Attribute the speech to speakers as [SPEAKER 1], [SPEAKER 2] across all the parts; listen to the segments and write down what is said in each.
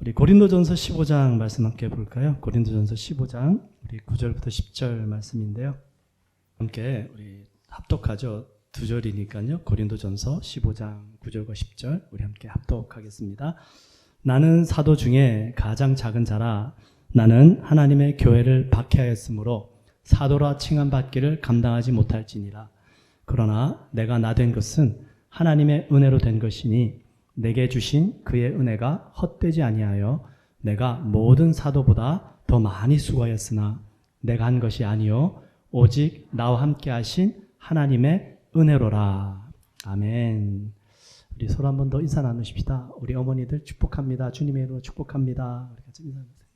[SPEAKER 1] 우리 고린도전서 15장 말씀 함께 볼까요? 고린도전서 15장 우리 9절부터 10절 말씀인데요. 함께 우리 합독하죠. 두 절이니까요. 고린도전서 15장 9절과 10절 우리 함께 합독하겠습니다. 나는 사도 중에 가장 작은 자라. 나는 하나님의 교회를 박해하였으므로 사도라 칭함받기를 감당하지 못할지니라. 그러나 내가 나 된 것은 하나님의 은혜로 된 것이니 내게 주신 그의 은혜가 헛되지 아니하여 내가 모든 사도보다 더 많이 수고하였으나 내가 한 것이 아니요 오직 나와 함께 하신 하나님의 은혜로라. 아멘. 우리 서로 한 번 더 인사 나누십시다. 우리 어머니들 축복합니다. 주님의 이름으로 축복합니다. 우리 같이 인사 나누세요.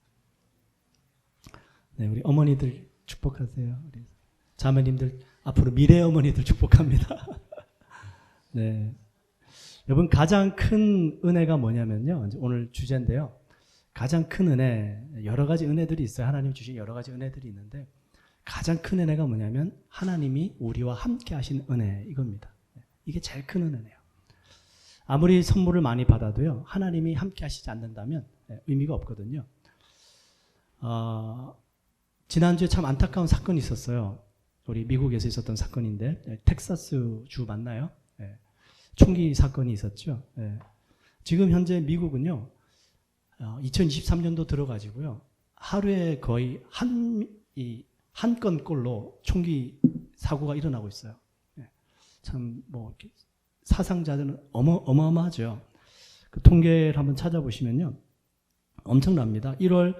[SPEAKER 1] 네, 우리 어머니들 축복하세요. 우리 자매님들 앞으로 미래 어머니들 축복합니다. 네. 여러분, 가장 큰 은혜가 뭐냐면요. 오늘 주제인데요. 가장 큰 은혜, 여러 가지 은혜들이 있어요. 하나님 주신 여러 가지 은혜들이 있는데 가장 큰 은혜가 뭐냐면 하나님이 우리와 함께 하신 은혜, 이겁니다. 이게 제일 큰 은혜네요. 아무리 선물을 많이 받아도요. 하나님이 함께 하시지 않는다면 의미가 없거든요. 지난주에 참 안타까운 사건이 있었어요. 우리 미국에서 있었던 사건인데 텍사스 주 맞나요? 총기 사건이 있었죠. 지금 현재 미국은요. 2023년도 들어가지고요. 하루에 거의 한 건꼴로 총기 사고가 일어나고 있어요. 참 뭐 사상자들은 어마어마하죠. 그 통계를 한번 찾아보시면요. 엄청납니다. 1월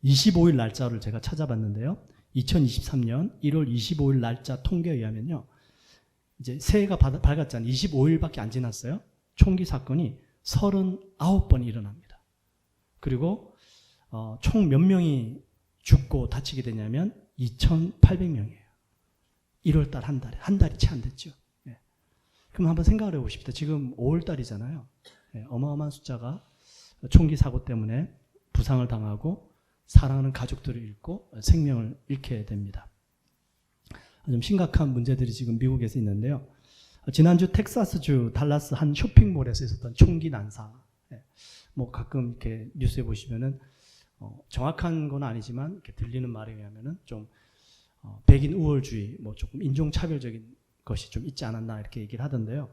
[SPEAKER 1] 25일 날짜를 제가 찾아봤는데요. 2023년 1월 25일 날짜 통계에 의하면요. 이제 새해가 밝았잖아요. 25일밖에 안 지났어요. 총기 사건이 39번이 일어납니다. 그리고 총 몇 명이 죽고 다치게 되냐면 2,800명이에요. 1월달 한 달이 채 안 됐죠. 그럼 한번 생각을 해보십시다. 지금 5월달이잖아요. 어마어마한 숫자가 총기 사고 때문에 부상을 당하고 사랑하는 가족들을 잃고 생명을 잃게 됩니다. 좀 심각한 문제들이 지금 미국에서 있는데요. 지난주 텍사스주 달라스 한 쇼핑몰에서 있었던 총기 난사. 뭐 가끔 이렇게 뉴스에 보시면은 정확한 건 아니지만 이렇게 들리는 말에 의하면은 좀 백인 우월주의, 뭐 조금 인종차별적인 것이 좀 있지 않았나 이렇게 얘기를 하던데요.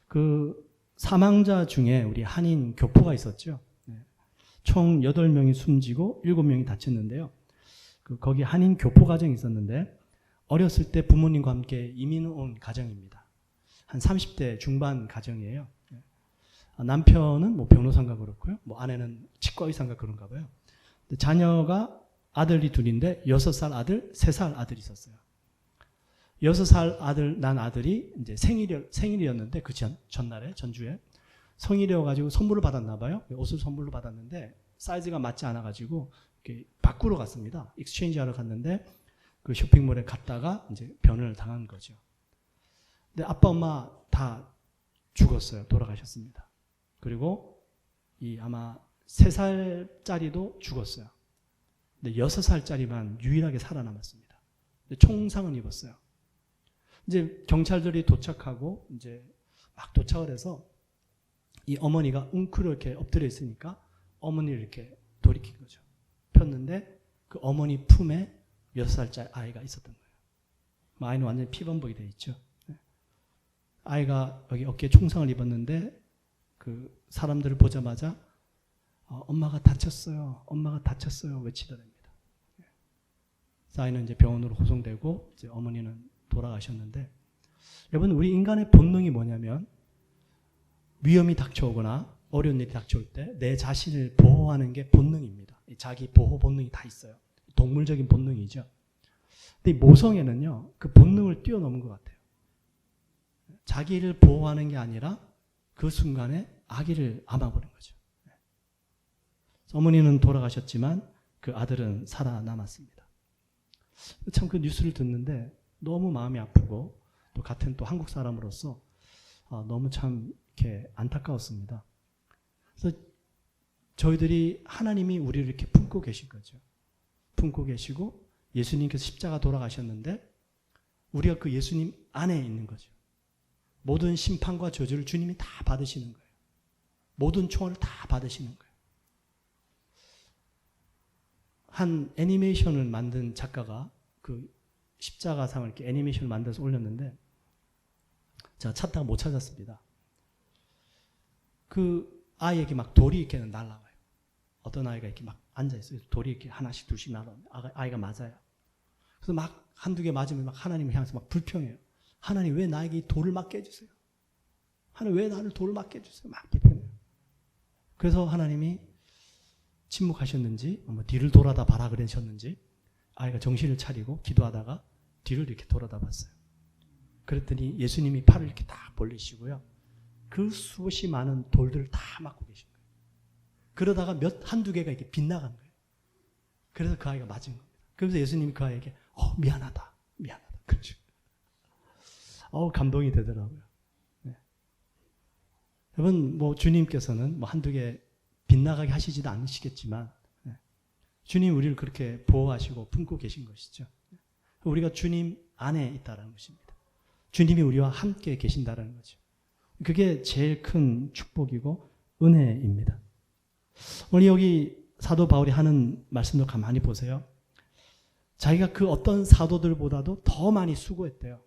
[SPEAKER 1] 그 사망자 중에 우리 한인 교포가 있었죠. 총 8명이 숨지고 7명이 다쳤는데요. 거기 한인 교포 가정이 있었는데 어렸을 때 부모님과 함께 이민 온 가정입니다. 한 30대 중반 가정이에요. 남편은 뭐 변호사인가 그렇고요. 뭐 아내는 치과 의사인가 그런가 봐요. 자녀가 아들이 둘인데 6살 아들, 3살 아들이 있었어요. 6살 아들 난 아들이 이제 생일이었는데 그 전날에 전주에 생일이어가지고 선물을 받았나 봐요. 옷을 선물로 받았는데 사이즈가 맞지 않아가지고 이렇게 밖으로 갔습니다. 익스체인지 하러 갔는데 그 쇼핑몰에 갔다가 이제 변을 당한 거죠. 근데 아빠 엄마 다 죽었어요. 돌아가셨습니다. 그리고 이 아마 3살짜리도 죽었어요. 근데 6살짜리만 유일하게 살아남았습니다. 근데 총상은 입었어요. 이제 경찰들이 도착하고 이제 막 도착을 해서 이 어머니가 웅크려 이렇게 엎드려 있으니까 어머니를 이렇게 돌이킨 거죠. 폈는데 그 어머니 품에 6살짜리 아이가 있었던 거예요. 아이는 완전히 피범벅이 되어 있죠. 아이가 여기 어깨에 총상을 입었는데 그 사람들을 보자마자 엄마가 다쳤어요. 엄마가 다쳤어요. 외치더랍니다. 아이는 이제 병원으로 호송되고 이제 어머니는 돌아가셨는데 여러분, 우리 인간의 본능이 뭐냐면 위험이 닥쳐오거나 어려운 일이 닥쳐올 때 내 자신을 보호하는 게 본능입니다. 자기 보호 본능이 다 있어요. 동물적인 본능이죠. 근데 이 모성애는요, 그 본능을 뛰어넘은 것 같아요. 자기를 보호하는 게 아니라 그 순간에 아기를 안아버린 거죠. 어머니는 돌아가셨지만 그 아들은 살아남았습니다. 참 그 뉴스를 듣는데 너무 마음이 아프고 또 같은 또 한국 사람으로서 너무 참 이렇게 안타까웠습니다. 그래서 저희들이 하나님이 우리를 이렇게 품고 계신 거죠. 품고 계시고 예수님께서 십자가 돌아가셨는데 우리가 그 예수님 안에 있는 거죠. 모든 심판과 저주를 주님이 다 받으시는 거예요. 모든 총알을 다 받으시는 거예요. 한 애니메이션을 만든 작가가 그 십자가상을 이렇게 애니메이션을 만들어서 올렸는데 제가 찾다가 못 찾았습니다. 그 아이에게 막 돌이 이렇게 날아와요. 어떤 아이가 이렇게 막 앉아있어요. 돌이 이렇게 하나씩 둘씩 날아와요. 아이가 맞아요. 그래서 막 한두 개 맞으면 막 하나님을 향해서 막 불평해요. 하나님 왜 나에게 이 돌을 맞게 해주세요? 하나님 왜 나를 돌을 맞게 해주세요? 막 불평해요. 그래서 하나님이 침묵하셨는지 뒤를 돌아다 봐라 그러셨는지 아이가 정신을 차리고 기도하다가 뒤를 이렇게 돌아다 봤어요. 그랬더니 예수님이 팔을 이렇게 딱 벌리시고요. 그 수없이 많은 돌들을 다 맞고 계신 거예요. 그러다가 한두 개가 이렇게 빗나간 거예요. 그래서 그 아이가 맞은 겁니다. 그래서 예수님이 그 아이에게 미안하다. 그렇죠. 감동이 되더라고요. 네. 여러분 주님께서는 한두 개 빗나가게 하시지도 않으시겠지만 주님 우리를 그렇게 보호하시고 품고 계신 것이죠. 우리가 주님 안에 있다는 것입니다. 주님이 우리와 함께 계신다는 거죠. 그게 제일 큰 축복이고 은혜입니다. 오늘 여기 사도 바울이 하는 말씀도 가만히 보세요. 자기가 그 어떤 사도들보다도 더 많이 수고했대요.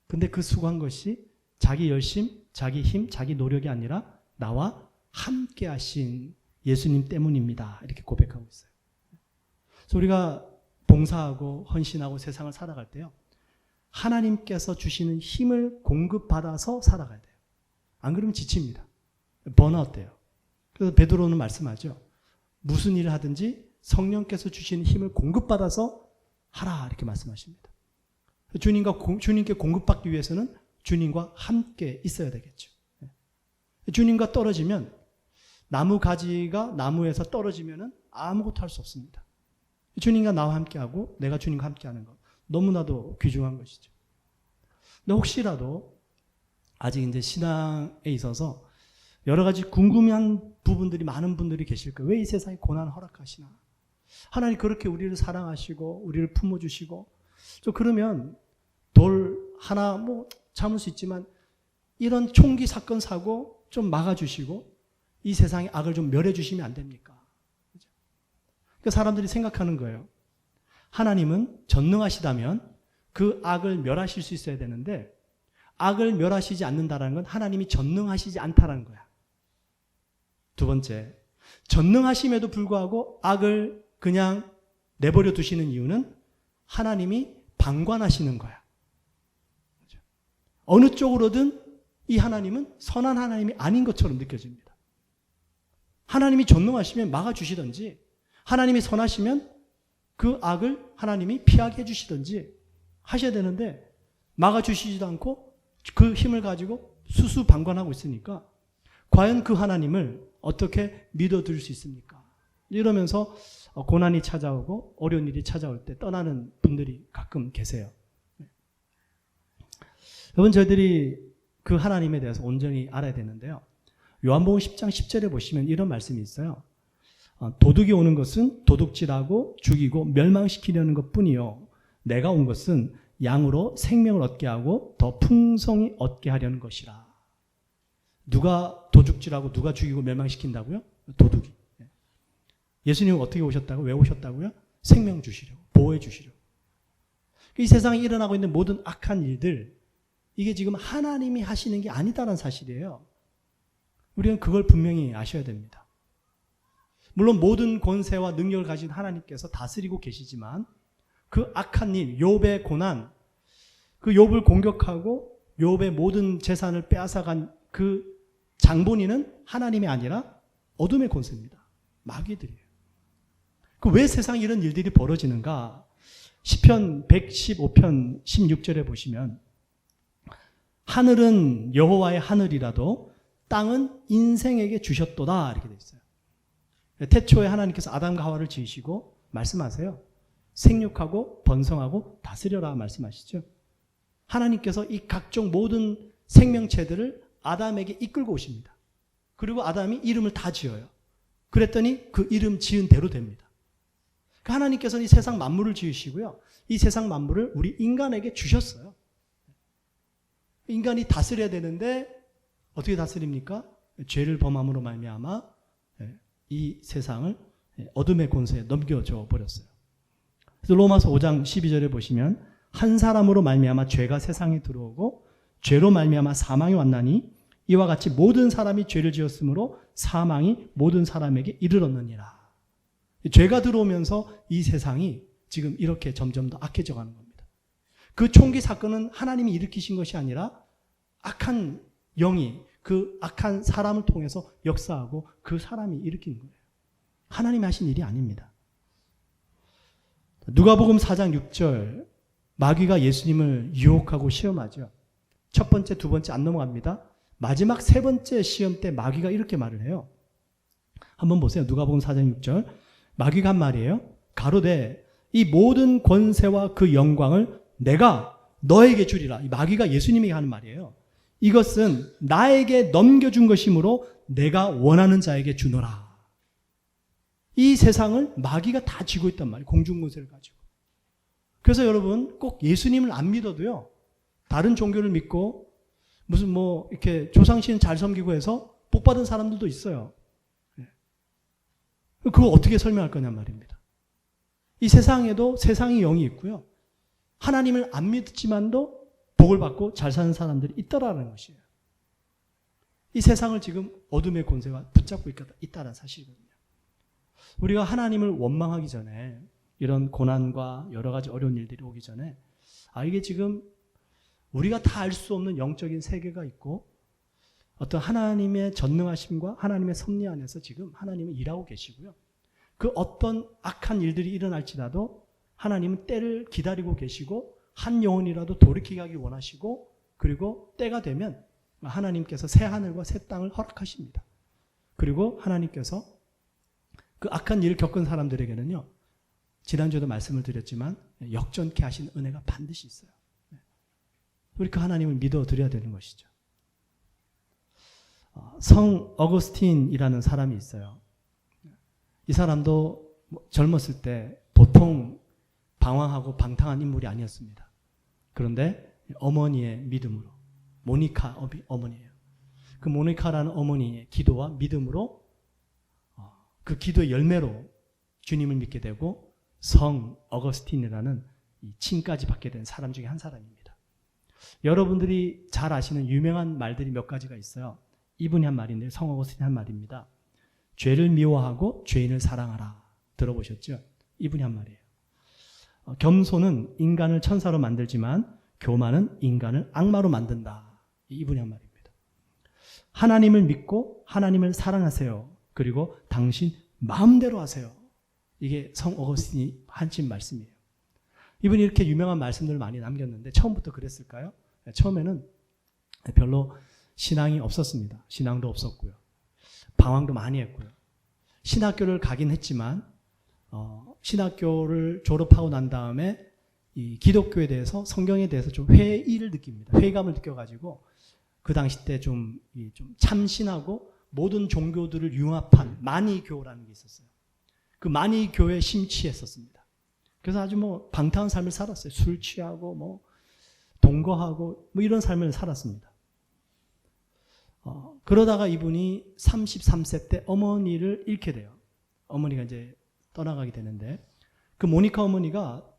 [SPEAKER 1] 근데 그 수고한 것이 자기 열심, 자기 힘, 자기 노력이 아니라 나와 함께 하신 예수님 때문입니다. 이렇게 고백하고 있어요. 그래서 우리가 봉사하고 헌신하고 세상을 살아갈 때요. 하나님께서 주시는 힘을 공급받아서 살아가야 돼요. 안 그러면 지칩니다. 번아웃 돼요. 그래서 베드로는 말씀하죠. 무슨 일을 하든지 성령께서 주시는 힘을 공급받아서 하라 이렇게 말씀하십니다. 주님께 공급받기 위해서는 주님과 함께 있어야 되겠죠. 주님과 떨어지면 나무 가지가 나무에서 떨어지면 아무것도 할 수 없습니다. 주님과 나와 함께하고 내가 주님과 함께하는 것 너무나도 귀중한 것이죠. 근데 혹시라도 아직 이제 신앙에 있어서 여러 가지 궁금한 부분들이 많은 분들이 계실 거예요. 왜 이 세상에 고난을 허락하시나? 하나님 그렇게 우리를 사랑하시고 우리를 품어주시고 또 그러면 돌 하나 참을 수 있지만 이런 총기 사건 사고 좀 막아주시고 이 세상의 악을 좀 멸해주시면 안 됩니까? 그러니까 사람들이 생각하는 거예요. 하나님은 전능하시다면 그 악을 멸하실 수 있어야 되는데 악을 멸하시지 않는다는 건 하나님이 전능하시지 않다는 거야. 두 번째, 전능하심에도 불구하고 악을 그냥 내버려 두시는 이유는 하나님이 방관하시는 거야. 어느 쪽으로든 이 하나님은 선한 하나님이 아닌 것처럼 느껴집니다. 하나님이 전능하시면 막아주시든지 하나님이 선하시면 그 악을 하나님이 피하게 해주시든지 하셔야 되는데 막아주시지도 않고 그 힘을 가지고 수수방관하고 있으니까 과연 그 하나님을 어떻게 믿어둘 수 있습니까? 이러면서 고난이 찾아오고 어려운 일이 찾아올 때 떠나는 분들이 가끔 계세요. 여러분 저희들이 그 하나님에 대해서 온전히 알아야 되는데요. 요한복음 10장 10절에 보시면 이런 말씀이 있어요. 도둑이 오는 것은 도둑질하고 죽이고 멸망시키려는 것뿐이요. 내가 온 것은 양으로 생명을 얻게 하고 더 풍성히 얻게 하려는 것이라. 누가 도둑질하고 누가 죽이고 멸망시킨다고요? 도둑이. 예수님은 어떻게 오셨다고? 왜 오셨다고요? 생명 주시려고, 보호해 주시려고. 이 세상에 일어나고 있는 모든 악한 일들, 이게 지금 하나님이 하시는 게 아니다라는 사실이에요. 우리는 그걸 분명히 아셔야 됩니다. 물론 모든 권세와 능력을 가진 하나님께서 다스리고 계시지만 그 악한 일, 욥의 고난, 그 욥을 공격하고 욥의 모든 재산을 빼앗아간 그 장본인은 하나님이 아니라 어둠의 권세입니다. 마귀들이에요. 그 왜 세상에 이런 일들이 벌어지는가? 시편 115편 16절에 보시면 하늘은 여호와의 하늘이라도 땅은 인생에게 주셨도다 이렇게 되어 있어요. 태초에 하나님께서 아담과 하와를 지으시고 말씀하세요. 생육하고 번성하고 다스려라 말씀하시죠. 하나님께서 이 각종 모든 생명체들을 아담에게 이끌고 오십니다. 그리고 아담이 이름을 다 지어요. 그랬더니 그 이름 지은 대로 됩니다. 하나님께서는 이 세상 만물을 지으시고요. 이 세상 만물을 우리 인간에게 주셨어요. 인간이 다스려야 되는데 어떻게 다스립니까? 죄를 범함으로 말미암아 이 세상을 어둠의 권세에 넘겨져 버렸어요. 그래서 로마서 5장 12절에 보시면 한 사람으로 말미암아 죄가 세상에 들어오고 죄로 말미암아 사망이 왔나니 이와 같이 모든 사람이 죄를 지었으므로 사망이 모든 사람에게 이르렀느니라. 죄가 들어오면서 이 세상이 지금 이렇게 점점 더 악해져 가는 겁니다. 그 총기 사건은 하나님이 일으키신 것이 아니라 악한 영이 그 악한 사람을 통해서 역사하고 그 사람이 일으킨 거예요. 하나님이 하신 일이 아닙니다. 누가복음 4장 6절 마귀가 예수님을 유혹하고 시험하죠. 첫 번째, 두 번째 안 넘어갑니다. 마지막 세 번째 시험 때 마귀가 이렇게 말을 해요. 한번 보세요. 누가복음 4장 6절 마귀가 한 말이에요. 가로되 이 모든 권세와 그 영광을 내가 너에게 주리라. 이 마귀가 예수님에게 하는 말이에요. 이것은 나에게 넘겨준 것이므로 내가 원하는 자에게 주노라. 이 세상을 마귀가 다 쥐고 있단 말이에요. 공중권세를 가지고. 그래서 여러분 꼭 예수님을 안 믿어도요. 다른 종교를 믿고 무슨 이렇게 조상신 잘 섬기고 해서 복 받은 사람들도 있어요. 그거 어떻게 설명할 거냐 말입니다. 이 세상에도 세상의 영이 있고요. 하나님을 안 믿지만도 복을 받고 잘 사는 사람들이 있다라는 것이에요. 이 세상을 지금 어둠의 권세가 붙잡고 있다는 사실이거든요. 우리가 하나님을 원망하기 전에 이런 고난과 여러 가지 어려운 일들이 오기 전에 이게 지금 우리가 다 알 수 없는 영적인 세계가 있고 어떤 하나님의 전능하심과 하나님의 섭리 안에서 지금 하나님은 일하고 계시고요. 그 어떤 악한 일들이 일어날지라도 하나님은 때를 기다리고 계시고 한 영혼이라도 돌이키게 하길 원하시고 그리고 때가 되면 하나님께서 새 하늘과 새 땅을 허락하십니다. 그리고 하나님께서 그 악한 일을 겪은 사람들에게는요. 지난주에도 말씀을 드렸지만 역전케 하신 은혜가 반드시 있어요. 우리 그 하나님을 믿어드려야 되는 것이죠. 성 어거스틴이라는 사람이 있어요. 이 사람도 젊었을 때 보통 방황하고 방탕한 인물이 아니었습니다. 그런데 어머니의 믿음으로, 모니카 어머니예요. 그 모니카라는 어머니의 기도와 믿음으로 그 기도의 열매로 주님을 믿게 되고 성 어거스틴이라는 이 칭까지 받게 된 사람 중에 한 사람입니다. 여러분들이 잘 아시는 유명한 말들이 몇 가지가 있어요. 이분이 한 말인데요. 성 어거스틴이 한 말입니다. 죄를 미워하고 죄인을 사랑하라. 들어보셨죠? 이분이 한 말이에요. 겸손은 인간을 천사로 만들지만 교만은 인간을 악마로 만든다. 이분이 한 말입니다. 하나님을 믿고 하나님을 사랑하세요. 그리고 당신 마음대로 하세요. 이게 성 어거스틴이 하신 말씀이에요. 이분이 이렇게 유명한 말씀들을 많이 남겼는데 처음부터 그랬을까요? 처음에는 별로 신앙이 없었습니다. 신앙도 없었고요. 방황도 많이 했고요. 신학교를 가긴 했지만 신학교를 졸업하고 난 다음에 이 기독교에 대해서 성경에 대해서 좀 회의를 느낍니다. 회의감을 느껴가지고 그 당시 때 좀 참신하고 모든 종교들을 융합한 만이교라는 게 있었어요. 그 만이교에 심취했었습니다. 그래서 아주 방탕한 삶을 살았어요. 술 취하고 동거하고 이런 삶을 살았습니다. 그러다가 이분이 33세 때 어머니를 잃게 돼요. 어머니가 이제 떠나가게 되는데 그 모니카 어머니가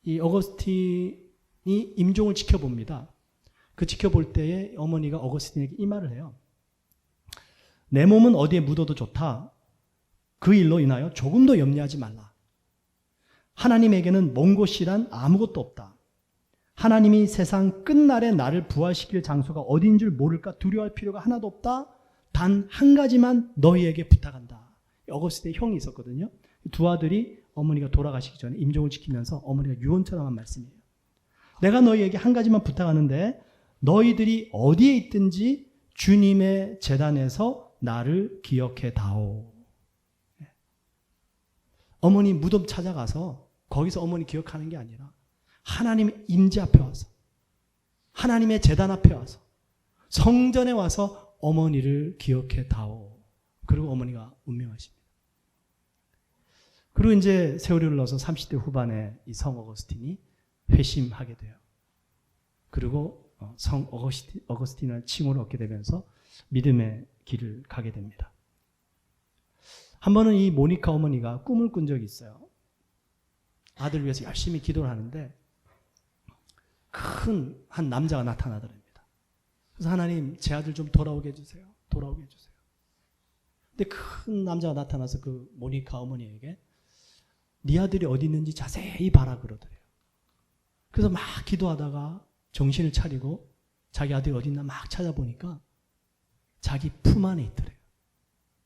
[SPEAKER 1] 이 어거스틴이 임종을 지켜봅니다. 그 지켜볼 때에 어머니가 어거스틴에게 이 말을 해요. 내 몸은 어디에 묻어도 좋다. 그 일로 인하여 조금도 염려하지 말라. 하나님에게는 먼 곳이란 아무것도 없다. 하나님이 세상 끝날에 나를 부활시킬 장소가 어딘 줄 모를까 두려워할 필요가 하나도 없다. 단 한 가지만 너희에게 부탁한다. 어거스틴의 형이 있었거든요. 두 아들이 어머니가 돌아가시기 전에 임종을 지키면서 어머니가 유언처럼 한 말씀이에요. 내가 너희에게 한 가지만 부탁하는데 너희들이 어디에 있든지 주님의 제단에서 나를 기억해 다오. 어머니 무덤 찾아가서 거기서 어머니 기억하는 게 아니라 하나님의 임재 앞에 와서 하나님의 제단 앞에 와서 성전에 와서 어머니를 기억해 다오. 그리고 어머니가 운명하십니다. 그리고 이제 세월이 흘러서 30대 후반에 이 성 어거스틴이 회심하게 돼요. 그리고 성 어거스틴을 칭호를 얻게 되면서 믿음의 길을 가게 됩니다. 한 번은 이 모니카 어머니가 꿈을 꾼 적이 있어요. 아들을 위해서 열심히 기도를 하는데 큰 한 남자가 나타나더랍니다. 그래서 하나님, 제 아들 좀 돌아오게 해주세요. 돌아오게 해주세요. 근데 큰 남자가 나타나서 그 모니카 어머니에게 네 아들이 어디 있는지 자세히 봐라 그러더래요. 그래서 막 기도하다가 정신을 차리고 자기 아들이 어디 있나 막 찾아보니까 자기 품 안에 있더래요.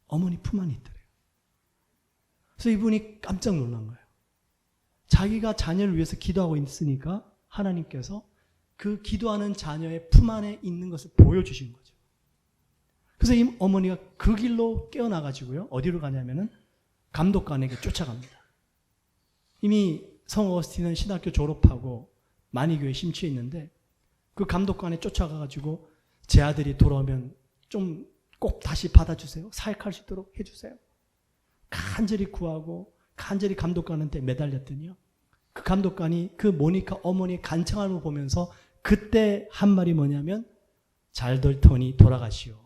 [SPEAKER 1] 어머니 품 안에 있더래요. 그래서 이분이 깜짝 놀란 거예요. 자기가 자녀를 위해서 기도하고 있으니까 하나님께서 그 기도하는 자녀의 품 안에 있는 것을 보여주신 거죠. 그래서 이 어머니가 그 길로 깨어나가지고요. 어디로 가냐면은 감독관에게 쫓아갑니다. 이미 성 어거스틴은 신학교 졸업하고 만이교에 심취해 있는데 그 감독관에 쫓아가가지고 제 아들이 돌아오면 좀 꼭 다시 받아주세요. 사역할 수 있도록 해주세요. 간절히 구하고 간절히 감독관한테 매달렸더니요. 그 감독관이 그 모니카 어머니의 간청함을 보면서 그때 한 말이 뭐냐면 잘 될 터니 돌아가시오.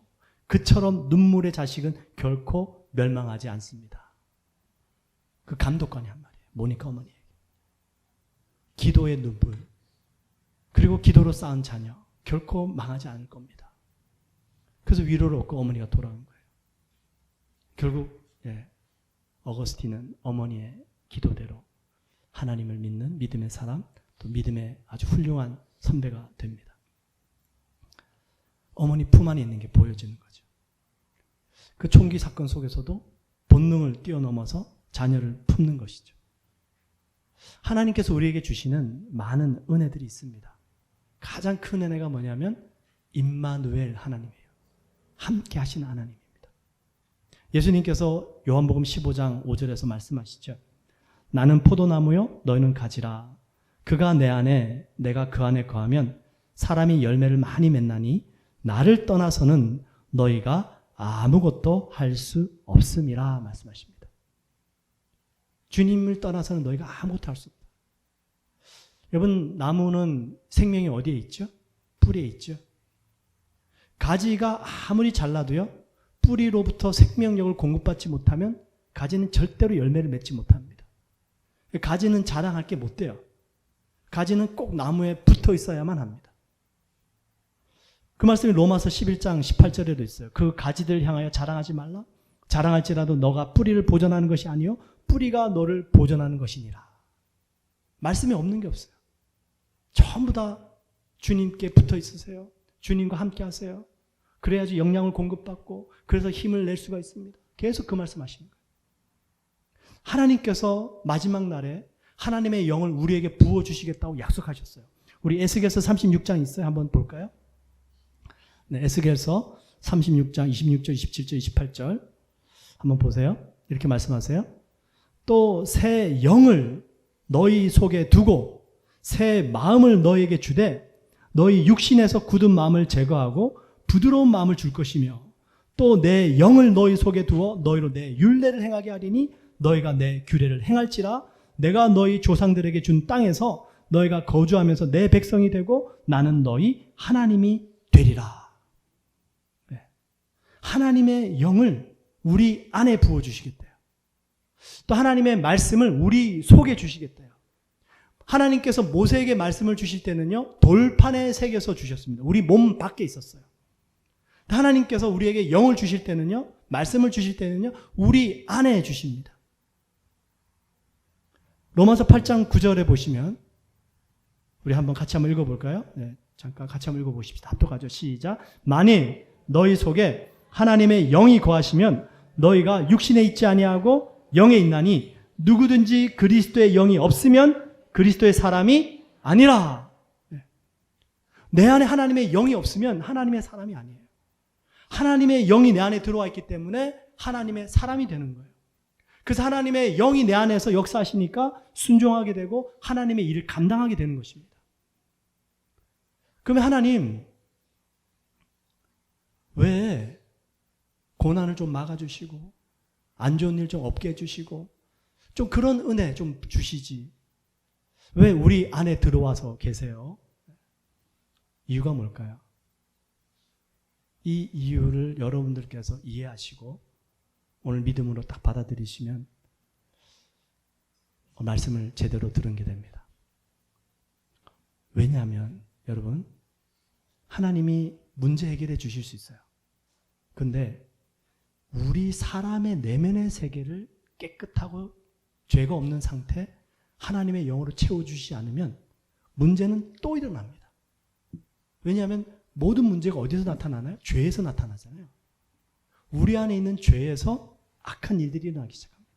[SPEAKER 1] 그처럼 눈물의 자식은 결코 멸망하지 않습니다. 그 감독관이 한 말이에요. 모니카 어머니에게. 기도의 눈물 그리고 기도로 쌓은 자녀 결코 망하지 않을 겁니다. 그래서 위로를 얻고 어머니가 돌아온 거예요. 결국 어거스틴은 어머니의 기도대로 하나님을 믿는 믿음의 사람, 또 믿음의 아주 훌륭한 선배가 됩니다. 어머니 품 안에 있는 게 보여지는 거죠. 그 총기 사건 속에서도 본능을 뛰어넘어서 자녀를 품는 것이죠. 하나님께서 우리에게 주시는 많은 은혜들이 있습니다. 가장 큰 은혜가 뭐냐면 임마누엘 하나님이에요. 함께 하시는 하나님입니다. 예수님께서 요한복음 15장 5절에서 말씀하시죠. 나는 포도나무요 너희는 가지라. 그가 내 안에 내가 그 안에 거하면 사람이 열매를 많이 맺나니 나를 떠나서는 너희가 아무것도 할 수 없음이라 말씀하십니다. 주님을 떠나서는 너희가 아무것도 할 수 없다. 여러분, 나무는 생명이 어디에 있죠? 뿌리에 있죠. 가지가 아무리 잘라도요, 뿌리로부터 생명력을 공급받지 못하면 가지는 절대로 열매를 맺지 못합니다. 가지는 자랑할 게 못 돼요. 가지는 꼭 나무에 붙어 있어야만 합니다. 그 말씀이 로마서 11장 18절에도 있어요. 그 가지들 향하여 자랑하지 말라. 자랑할지라도 너가 뿌리를 보존하는 것이 아니요 뿌리가 너를 보존하는 것이니라. 말씀이 없는 게 없어요. 전부 다 주님께 붙어 있으세요. 주님과 함께 하세요. 그래야지 영양을 공급받고 그래서 힘을 낼 수가 있습니다. 계속 그 말씀 하시는 거예요. 하나님께서 마지막 날에 하나님의 영을 우리에게 부어주시겠다고 약속하셨어요. 우리 에스겔서 36장 있어요. 한번 볼까요? 네, 에스겔서 36장 26절, 27절, 28절 한번 보세요. 이렇게 말씀하세요. 또 새 영을 너희 속에 두고 새 마음을 너희에게 주되 너희 육신에서 굳은 마음을 제거하고 부드러운 마음을 줄 것이며 또 내 영을 너희 속에 두어 너희로 내 율례를 행하게 하리니 너희가 내 규례를 행할지라. 내가 너희 조상들에게 준 땅에서 너희가 거주하면서 내 백성이 되고 나는 너희 하나님이 되리라. 네. 하나님의 영을 우리 안에 부어주시겠대요. 또 하나님의 말씀을 우리 속에 주시겠대요. 하나님께서 모세에게 말씀을 주실 때는요, 돌판에 새겨서 주셨습니다. 우리 몸 밖에 있었어요. 하나님께서 우리에게 영을 주실 때는요, 말씀을 주실 때는요, 우리 안에 주십니다. 로마서 8장 9절에 보시면 우리 같이 한번 읽어볼까요? 네, 잠깐 같이 한번 읽어보십시다. 합독하죠. 시작. 만일 너희 속에 하나님의 영이 거하시면 너희가 육신에 있지 아니하고 영에 있나니 누구든지 그리스도의 영이 없으면 그리스도의 사람이 아니라. 네. 내 안에 하나님의 영이 없으면 하나님의 사람이 아니에요. 하나님의 영이 내 안에 들어와 있기 때문에 하나님의 사람이 되는 거예요. 그래서 하나님의 영이 내 안에서 역사하시니까 순종하게 되고 하나님의 일을 감당하게 되는 것입니다. 그러면 하나님, 왜 고난을 좀 막아주시고 안 좋은 일 좀 없게 해주시고 좀 그런 은혜 좀 주시지, 왜 우리 안에 들어와서 계세요? 이유가 뭘까요? 이 이유를 여러분들께서 이해하시고 오늘 믿음으로 딱 받아들이시면 말씀을 제대로 들은 게 됩니다. 왜냐하면 여러분, 하나님이 문제 해결해 주실 수 있어요. 근데 우리 사람의 내면의 세계를 깨끗하고 죄가 없는 상태 하나님의 영으로 채워주시지 않으면 문제는 또 일어납니다. 왜냐하면 모든 문제가 어디서 나타나나요? 죄에서 나타나잖아요. 우리 안에 있는 죄에서 악한 일들이 일어나기 시작합니다.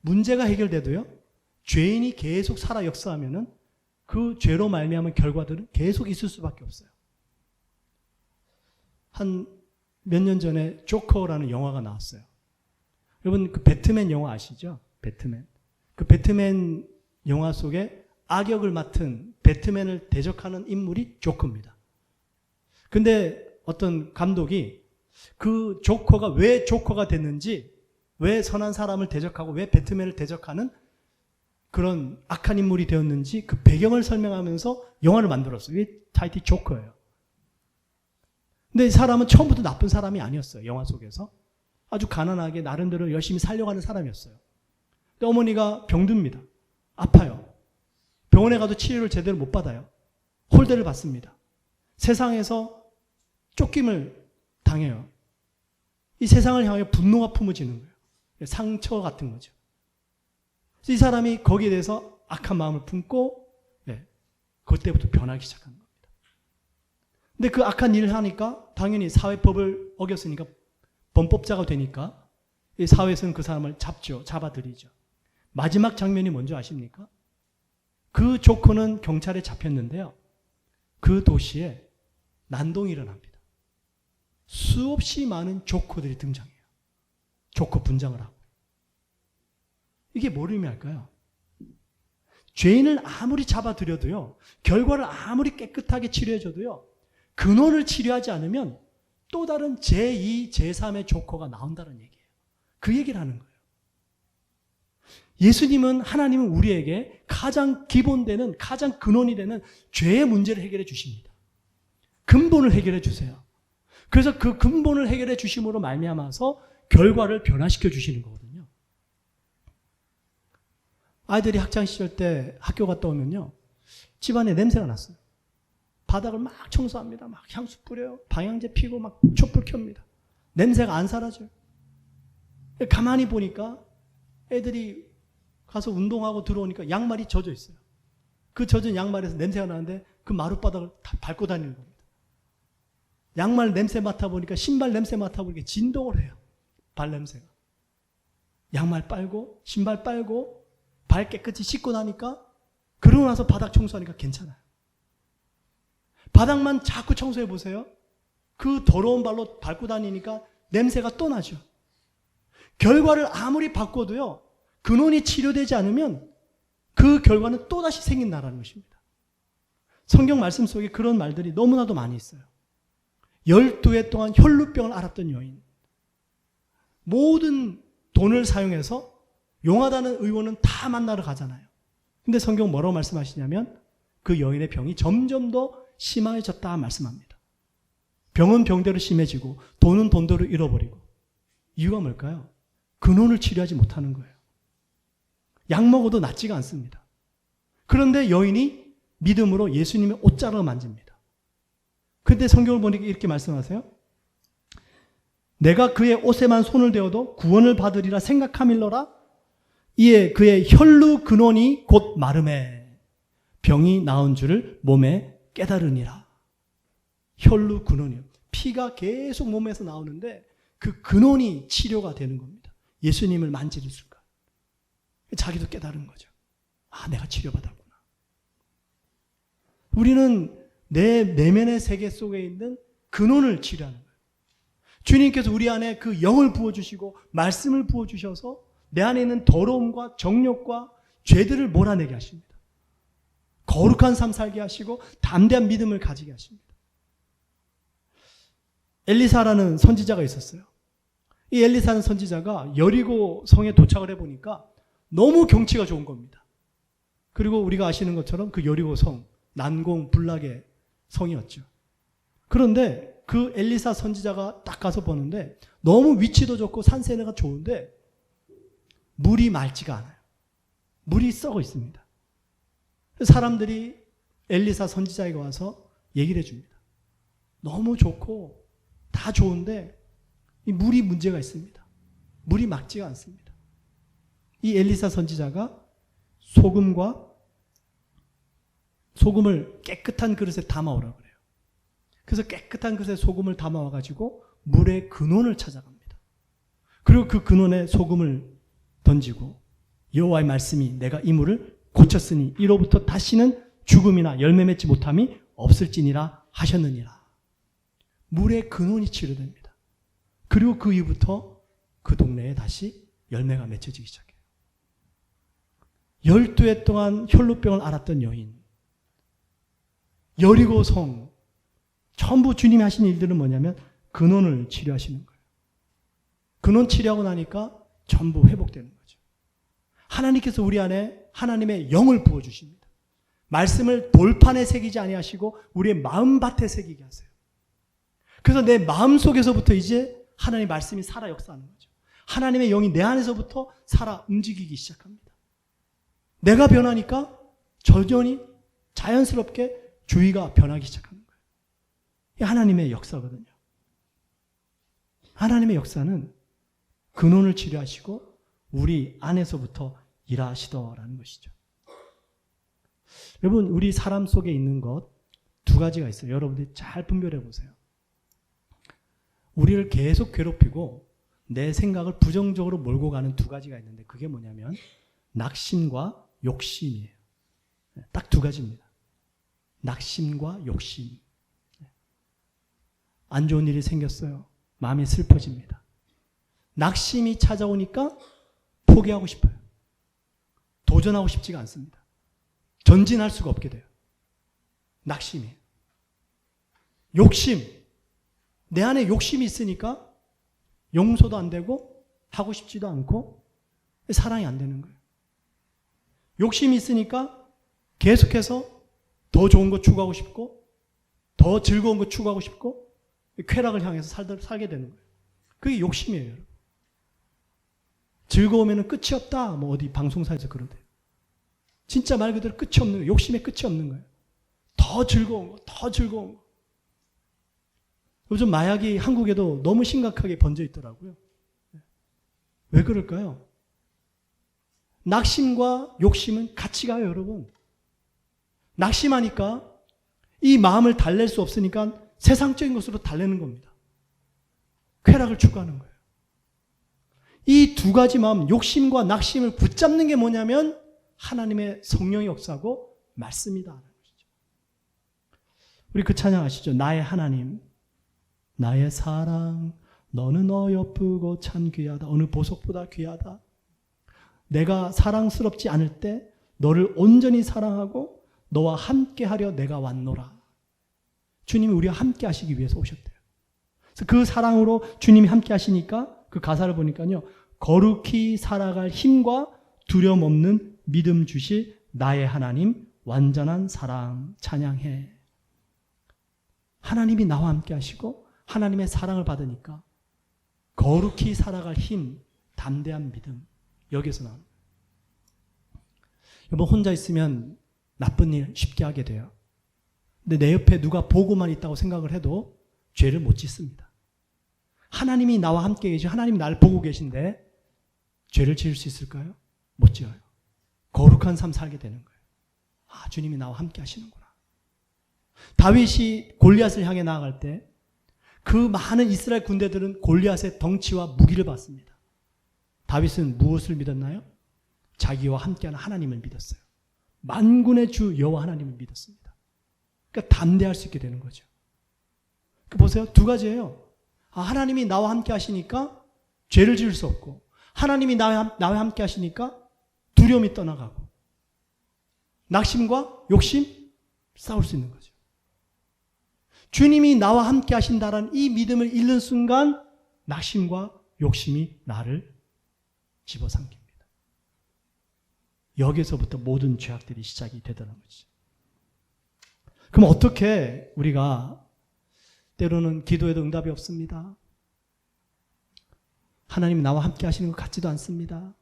[SPEAKER 1] 문제가 해결돼도요, 죄인이 계속 살아 역사하면은 그 죄로 말미암은 결과들은 계속 있을 수밖에 없어요. 한 몇 년 전에 조커라는 영화가 나왔어요. 여러분 그 배트맨 영화 아시죠? 배트맨. 그 배트맨 영화 속에 악역을 맡은 배트맨을 대적하는 인물이 조커입니다. 근데 어떤 감독이 그 조커가 왜 조커가 됐는지, 왜 선한 사람을 대적하고 왜 배트맨을 대적하는 그런 악한 인물이 되었는지 그 배경을 설명하면서 영화를 만들었어요. 이게 타이틀이 조커예요. 근데 이 사람은 처음부터 나쁜 사람이 아니었어요. 영화 속에서. 아주 가난하게 나름대로 열심히 살려가는 사람이었어요. 근데 어머니가 병듭니다. 아파요. 병원에 가도 치료를 제대로 못 받아요. 홀대를 받습니다. 세상에서 쫓김을 당해요. 이 세상을 향해 분노가 품어지는 거예요. 상처 같은 거죠. 이 사람이 거기에 대해서 악한 마음을 품고 그때부터 변하기 시작하는 겁니다. 근데 그 악한 일을 하니까 당연히 사회법을 어겼으니까 범법자가 되니까 이 사회에서는 그 사람을 잡죠. 잡아들이죠. 마지막 장면이 뭔지 아십니까? 그 조커는 경찰에 잡혔는데요. 그 도시에 난동이 일어납니다. 수없이 많은 조커들이 등장해요. 조커 분장을 하고. 이게 뭘 의미할까요? 죄인을 아무리 잡아들여도요, 결과를 아무리 깨끗하게 치료해줘도요, 근원을 치료하지 않으면 또 다른 제2, 제3의 조커가 나온다는 얘기예요. 그 얘기를 하는 거예요. 예수님은, 하나님은 우리에게 가장 기본되는, 가장 근원이 되는 죄의 문제를 해결해 주십니다. 근본을 해결해 주세요. 그래서 그 근본을 해결해 주심으로 말미암아서 결과를 변화시켜 주시는 거거든요. 아이들이 학창시절 때 학교 갔다 오면요, 집안에 냄새가 났어요. 바닥을 막 청소합니다. 막 향수 뿌려요. 방향제 피고 막 촛불 켭니다. 냄새가 안 사라져요. 가만히 보니까 애들이 가서 운동하고 들어오니까 양말이 젖어 있어요. 그 젖은 양말에서 냄새가 나는데 그 마룻바닥을 다 밟고 다니는 겁니다. 양말 냄새 맡아보니까, 신발 냄새 맡아보니까 진동을 해요. 발 냄새가. 양말 빨고 신발 빨고 발 깨끗이 씻고 나니까, 그러고 나서 바닥 청소하니까 괜찮아요. 바닥만 자꾸 청소해 보세요. 그 더러운 발로 밟고 다니니까 냄새가 또 나죠. 결과를 아무리 바꿔도요, 근원이 치료되지 않으면 그 결과는 또다시 생긴다는 것입니다. 성경 말씀 속에 그런 말들이 너무나도 많이 있어요. 12해 동안 혈루병을 앓았던 여인. 모든 돈을 사용해서 용하다는 의원은 다 만나러 가잖아요. 근데 성경 뭐라고 말씀하시냐면 그 여인의 병이 점점 더 심해졌다 말씀합니다. 병은 병대로 심해지고 돈은 돈대로 잃어버리고. 이유가 뭘까요? 근원을 치료하지 못하는 거예요. 약 먹어도 낫지가 않습니다. 그런데 여인이 믿음으로 예수님의 옷자락을 만집니다. 그런데 성경을 보니까 이렇게 말씀하세요. 내가 그의 옷에만 손을 대어도 구원을 받으리라 생각함일러라. 이에 그의 혈루 근원이 곧 마름에 병이 나은 줄을 몸에 깨달으니라. 혈루 근원이요. 피가 계속 몸에서 나오는데 그 근원이 치료가 되는 겁니다. 예수님을 만지는 순간. 자기도 깨달은 거죠. 아, 내가 치료받았구나. 우리는 내 내면의 세계 속에 있는 근원을 치료하는 거예요. 주님께서 우리 안에 그 영을 부어주시고 말씀을 부어주셔서 내 안에 있는 더러움과 정욕과 죄들을 몰아내게 하십니다. 거룩한 삶 살게 하시고 담대한 믿음을 가지게 하십니다. 엘리사라는 선지자가 있었어요. 이 엘리사는 선지자가 여리고 성에 도착을 해보니까 너무 경치가 좋은 겁니다. 그리고 우리가 아시는 것처럼 그 여리고 성, 난공불락의 성이었죠. 그런데 그 엘리사 선지자가 딱 가서 보는데 너무 위치도 좋고 산세가 좋은데 물이 맑지가 않아요. 물이 썩어 있습니다. 사람들이 엘리사 선지자에게 와서 얘기를 해줍니다. 너무 좋고 다 좋은데 이 물이 문제가 있습니다. 물이 맑지가 않습니다. 이 엘리사 선지자가 소금을 깨끗한 그릇에 담아오라고 그래요. 그래서 깨끗한 그릇에 소금을 담아와가지고 물의 근원을 찾아갑니다. 그리고 그 근원에 소금을 던지고 여호와의 말씀이 내가 이 물을 고쳤으니 이로부터 다시는 죽음이나 열매 맺지 못함이 없을지니라 하셨느니라. 물의 근원이 치료됩니다. 그리고 그 이후부터 그 동네에 다시 열매가 맺혀지기 시작해요. 12해 동안 혈루병을 앓았던 여인, 여리고 성, 전부 주님이 하신 일들은 뭐냐면 근원을 치료하시는 거예요. 근원 치료하고 나니까 전부 회복되는 거죠. 하나님께서 우리 안에 하나님의 영을 부어주십니다. 말씀을 돌판에 새기지 아니하시고 우리의 마음밭에 새기게 하세요. 그래서 내 마음속에서부터 이제 하나님의 말씀이 살아 역사하는 거죠. 하나님의 영이 내 안에서부터 살아 움직이기 시작합니다. 내가 변하니까 절전히 자연스럽게 주위가 변하기 시작하는 거예요. 이게 하나님의 역사거든요. 하나님의 역사는 근원을 치료하시고 우리 안에서부터 일하시더라는 것이죠. 여러분, 우리 사람 속에 있는 것 두 가지가 있어요. 여러분들이 잘 분별해 보세요. 우리를 계속 괴롭히고 내 생각을 부정적으로 몰고 가는 두 가지가 있는데 그게 뭐냐면 낙심과 욕심이에요. 딱 두 가지입니다. 낙심과 욕심. 안 좋은 일이 생겼어요. 마음이 슬퍼집니다. 낙심이 찾아오니까 포기하고 싶어요. 도전하고 싶지가 않습니다. 전진할 수가 없게 돼요. 낙심이에요. 욕심. 내 안에 욕심이 있으니까 용서도 안 되고 하고 싶지도 않고 사랑이 안 되는 거예요. 욕심이 있으니까 계속해서 더 좋은 거 추구하고 싶고 더 즐거운 거 추구하고 싶고 쾌락을 향해서 살게 되는 거예요. 그게 욕심이에요. 여러분. 즐거우면 끝이 없다. 뭐 어디 방송사에서 그러대요. 진짜 말 그대로 끝이 없는 거예요. 욕심에 끝이 없는 거예요. 더 즐거운 거, 더 즐거운 거. 요즘 마약이 한국에도 너무 심각하게 번져 있더라고요. 왜 그럴까요? 낙심과 욕심은 같이 가요, 여러분. 낙심하니까 이 마음을 달랠 수 없으니까 세상적인 것으로 달래는 겁니다. 쾌락을 추구하는 거예요. 이 두 가지 마음, 욕심과 낙심을 붙잡는 게 뭐냐면 하나님의 성령의 역사고 말씀이다. 우리 그 찬양 아시죠? 나의 하나님, 나의 사랑, 너는 어여쁘고 참 귀하다. 어느 보석보다 귀하다. 내가 사랑스럽지 않을 때 너를 온전히 사랑하고 너와 함께하려 내가 왔노라. 주님이 우리와 함께 하시기 위해서 오셨대요. 그래서 그 사랑으로 주님이 함께 하시니까 그 가사를 보니까요. 거룩히 살아갈 힘과 두려움 없는 믿음 주실 나의 하나님 완전한 사랑 찬양해. 하나님이 나와 함께 하시고 하나님의 사랑을 받으니까 거룩히 살아갈 힘, 담대한 믿음 여기서 나옵니다. 여러분 혼자 있으면 나쁜 일 쉽게 하게 돼요. 근데 내 옆에 누가 보고만 있다고 생각을 해도 죄를 못 짓습니다. 하나님이 나와 함께 계시고 하나님이 나를 보고 계신데 죄를 지을 수 있을까요? 못 지어요. 거룩한 삶 살게 되는 거예요. 아, 주님이 나와 함께 하시는구나. 다윗이 골리앗을 향해 나아갈 때 그 많은 이스라엘 군대들은 골리앗의 덩치와 무기를 받습니다. 다윗은 무엇을 믿었나요? 자기와 함께하는 하나님을 믿었어요. 만군의 주 여호와 하나님을 믿었습니다. 그러니까 담대할 수 있게 되는 거죠. 보세요. 두 가지예요. 하나님이 나와 함께 하시니까 죄를 지을 수 없고 하나님이 나와 함께 하시니까 두려움이 떠나가고 낙심과 욕심 싸울 수 있는 거죠. 주님이 나와 함께 하신다라는 이 믿음을 잃는 순간 낙심과 욕심이 나를 집어삼킵니다. 여기서부터 모든 죄악들이 시작이 되더라는 거지. 그럼 어떻게 우리가 때로는 기도해도 응답이 없습니다. 하나님이 나와 함께 하시는 것 같지도 않습니다.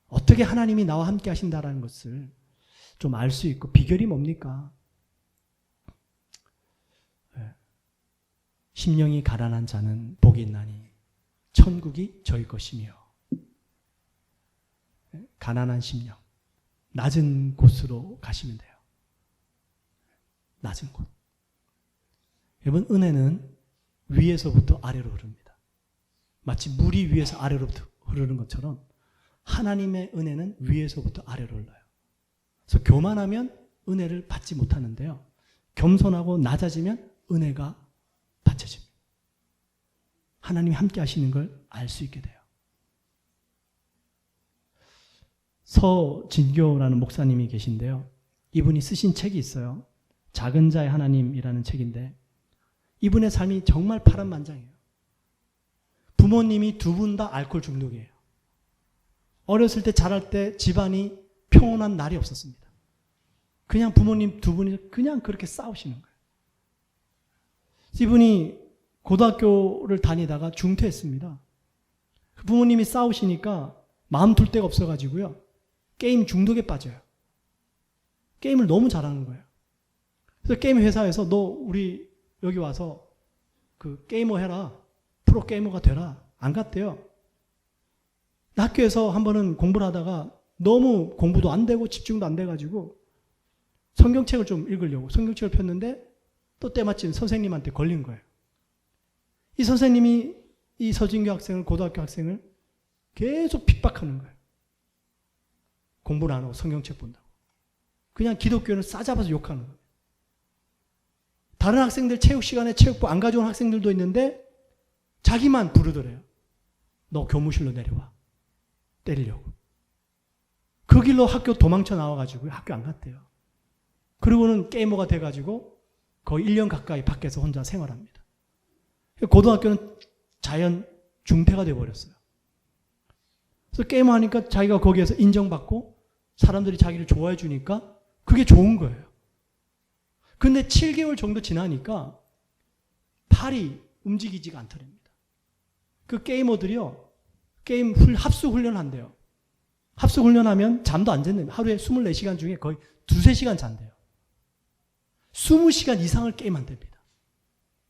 [SPEAKER 1] 어떻게 하나님이 나와 함께 하신다라는 것을 좀 알 수 있고 비결이 뭡니까? 심령이 가난한 자는 복이 있나니 천국이 저희 것이며. 가난한 심령, 낮은 곳으로 가시면 돼요. 낮은 곳. 여러분, 은혜는 위에서부터 아래로 흐릅니다. 마치 물이 위에서 아래로부터 흐르는 것처럼 하나님의 은혜는 위에서부터 아래로 흘러요. 그래서 교만하면 은혜를 받지 못하는데요. 겸손하고 낮아지면 은혜가 받쳐집니다. 하나님이 함께 하시는 걸 알 수 있게 돼요. 서진교라는 목사님이 계신데요. 이분이 쓰신 책이 있어요. 작은 자의 하나님이라는 책인데 이분의 삶이 정말 파란만장해요. 부모님이 두 분 다 알코올 중독이에요. 어렸을 때 자랄 때 집안이 평온한 날이 없었습니다. 그냥 부모님 두 분이 그냥 그렇게 싸우시는 거예요. 이분이 고등학교를 다니다가 중퇴했습니다. 부모님이 싸우시니까 마음 둘 데가 없어가지고요. 게임 중독에 빠져요. 게임을 너무 잘하는 거예요. 그래서 게임 회사에서 너 우리 여기 와서 그 게이머 해라. 프로 게이머가 되라. 안 갔대요. 학교에서 한 번은 공부를 하다가 너무 공부도 안 되고 집중도 안 돼가지고 성경책을 좀 읽으려고 성경책을 폈는데 또 때마침 선생님한테 걸린 거예요. 이 선생님이 이 서진교 학생을, 고등학교 학생을 계속 핍박하는 거예요. 공부를 안 하고 성경책 본다고. 그냥 기독교는 싸잡아서 욕하는 거예요. 다른 학생들 체육 시간에 체육부 안 가져온 학생들도 있는데 자기만 부르더래요. 너 교무실로 내려와. 때리려고. 그 길로 학교 도망쳐 나와가지고 학교 안 갔대요. 그리고는 게이머가 돼가지고 거의 1년 가까이 밖에서 혼자 생활합니다. 고등학교는 자연 중퇴가 돼버렸어요. 그래서 게이머 하니까 자기가 거기에서 인정받고 사람들이 자기를 좋아해 주니까 그게 좋은 거예요. 근데 7개월 정도 지나니까 팔이 움직이지가 않더랍니다. 그 게이머들이요. 게임 합수 훈련한대요. 합수 훈련하면 잠도 안 잤는데 하루에 24시간 중에 거의 2-3시간 잔대요. 20시간 이상을 게임한답니다.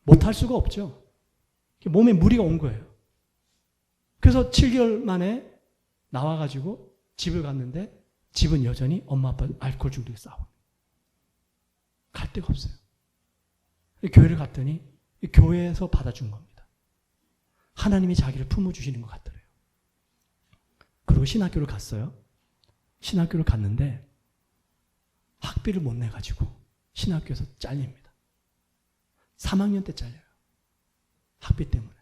[SPEAKER 1] 못할 수가 없죠. 몸에 무리가 온 거예요. 그래서 7개월 만에 나와가지고 집을 갔는데 집은 여전히 엄마 아빠 알코올 중독에 싸워. 갈 데가 없어요. 교회를 갔더니 교회에서 받아준 겁니다. 하나님이 자기를 품어주시는 것 같더래요. 그리고 신학교를 갔어요. 신학교를 갔는데 학비를 못 내가지고 신학교에서 잘립니다. 3학년 때 잘려요. 학비 때문에.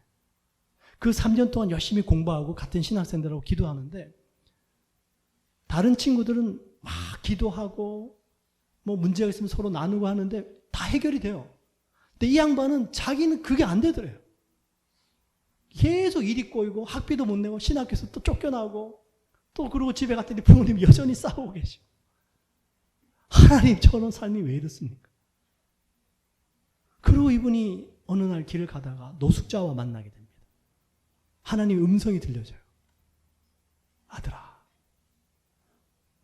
[SPEAKER 1] 그 3년 동안 열심히 공부하고 같은 신학생들하고 기도하는데 다른 친구들은 막 기도하고 뭐 문제가 있으면 서로 나누고 하는데 다 해결이 돼요. 근데 이 양반은 자기는 그게 안 되더래요. 계속 일이 꼬이고 학비도 못 내고 신학교에서 또 쫓겨나고 또 그러고 집에 갔더니 부모님이 여전히 싸우고 계시고. 하나님, 저런 삶이 왜 이렇습니까? 그리고 이분이 어느 날 길을 가다가 노숙자와 만나게 됩니다. 하나님의 음성이 들려져요. 아들아,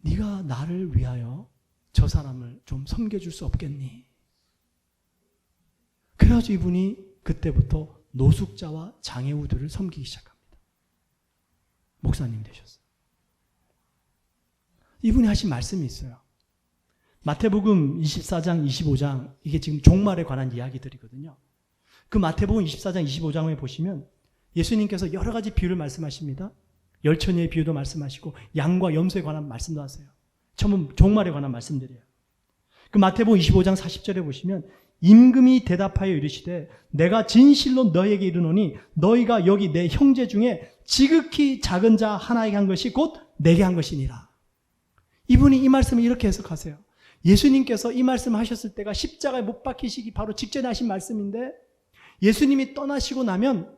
[SPEAKER 1] 네가 나를 위하여 저 사람을 좀 섬겨줄 수 없겠니? 그래가지고 이분이 그때부터 노숙자와 장애우들을 섬기기 시작합니다. 목사님 되셨어요. 이분이 하신 말씀이 있어요. 마태복음 24장, 25장, 이게 지금 종말에 관한 이야기들이거든요. 그 마태복음 24장, 25장에 보시면 예수님께서 여러 가지 비유를 말씀하십니다. 열처녀의 비유도 말씀하시고 양과 염소에 관한 말씀도 하세요. 전부 종말에 관한 말씀들이에요. 그 마태복음 25장 40절에 보시면 임금이 대답하여 이르시되 내가 진실로 너희에게 이르노니 너희가 여기 내 형제 중에 지극히 작은 자 하나에게 한 것이 곧 내게 한 것이니라. 이분이 이 말씀을 이렇게 해석하세요. 예수님께서 이 말씀을 하셨을 때가 십자가에 못 박히시기 바로 직전에 하신 말씀인데 예수님이 떠나시고 나면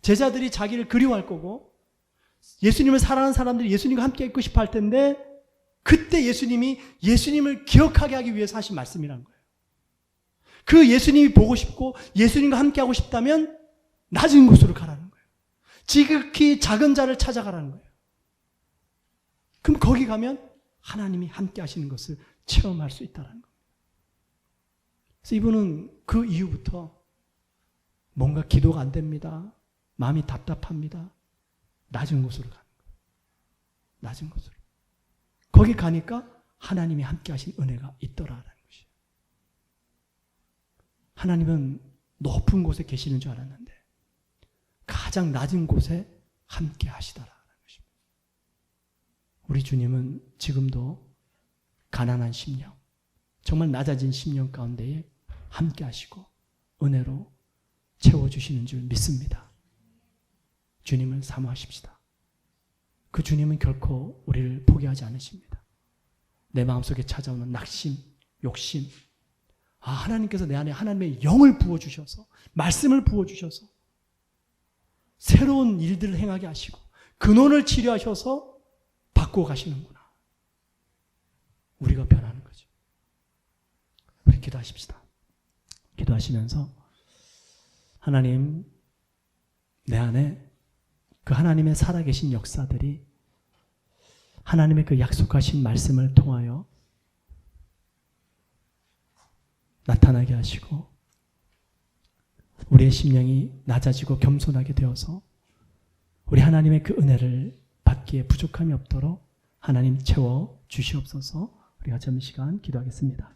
[SPEAKER 1] 제자들이 자기를 그리워할 거고 예수님을 사랑하는 사람들이 예수님과 함께 있고 싶어 할 텐데 그때 예수님이 예수님을 기억하게 하기 위해서 하신 말씀이라는 거예요. 그 예수님이 보고 싶고 예수님과 함께하고 싶다면 낮은 곳으로 가라는 거예요. 지극히 작은 자를 찾아가라는 거예요. 그럼 거기 가면 하나님이 함께 하시는 것을 체험할 수 있다는 겁니다. 그래서 이분은 그 이후부터 뭔가 기도가 안 됩니다. 마음이 답답합니다. 낮은 곳으로 가는 거예요. 낮은 곳으로. 거기 가니까 하나님이 함께 하신 은혜가 있더라라는 것이에요. 하나님은 높은 곳에 계시는 줄 알았는데 가장 낮은 곳에 함께 하시더라라는 것입니다. 우리 주님은 지금도 가난한 심령, 정말 낮아진 심령 가운데에 함께 하시고 은혜로 채워주시는 줄 믿습니다. 주님을 사모하십시다. 그 주님은 결코 우리를 포기하지 않으십니다. 내 마음속에 찾아오는 낙심, 욕심, 하나님께서 내 안에 하나님의 영을 부어주셔서 말씀을 부어주셔서 새로운 일들을 행하게 하시고 근원을 치료하셔서 바꾸어 가시는구나. 우리가 변하는 거죠. 우리 기도하십시다. 기도하시면서 하나님, 내 안에 그 하나님의 살아계신 역사들이 하나님의 그 약속하신 말씀을 통하여 나타나게 하시고 우리의 심령이 낮아지고 겸손하게 되어서 우리 하나님의 그 은혜를 받기에 부족함이 없도록 하나님 채워 주시옵소서. 우리가 잠시 시간 기도하겠습니다.